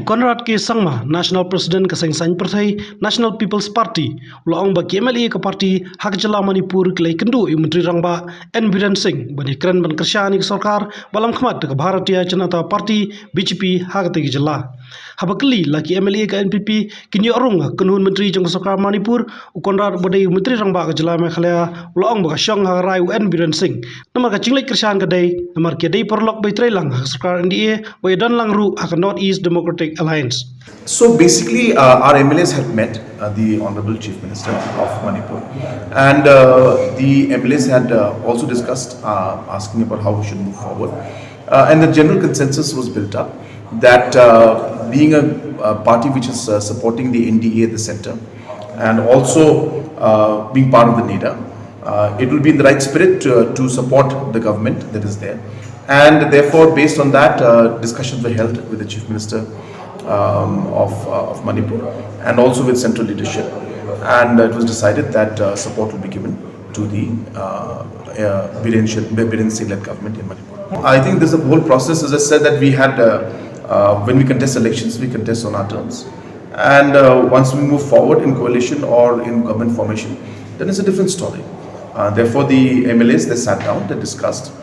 Konrad ke sangma National President kaseng sain perthai National People's Party ulang ba KMLA ke parti hak jala Manipur kelai kendu Myntri rangba N Biren Singh bani keren ban kershani ke sarkar balam khmat ke Bharatiya Janata Party BJP hak te jala habakli laki MLA ke NPP kini arung kenun Myntri jang sarkar Manipur Konrad bodai Myntri rangba ke jala Meghalaya ulang ba shong hak rai N Biren Singh namar ka jinglai kershan ke dai namar ke dai perlok bai trailang sarkar NDA bai dan langru hak North East Democratic Alliance. So basically, our MLAs had met the Honorable Chief Minister of Manipur, and the MLAs had also discussed asking about how we should move forward, and the general consensus was built up that being a party which is supporting the NDA at the center, and also being part of the NEDA, it will be in the right spirit to support the government that is there, and therefore, based on that, discussions were held with the Chief Minister of Manipur and also with central leadership, and it was decided that support will be given to the Biren Singh-led government in Manipur. I think there's a whole process, as I said, that we had when we contest elections, we contest on our terms, and once we move forward in coalition or in government formation, then it's a different story. Therefore, the MLAs, they sat down, they discussed.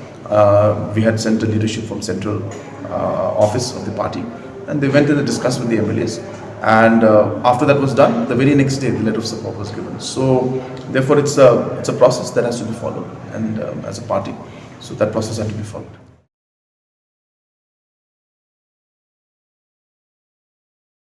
We had central leadership from central office of the party, and they went and they discussed with the MLAs, and after that was done, the very next day the letter of support was given. So therefore it's a process that has to be followed, and as a party, so that process had to be followed.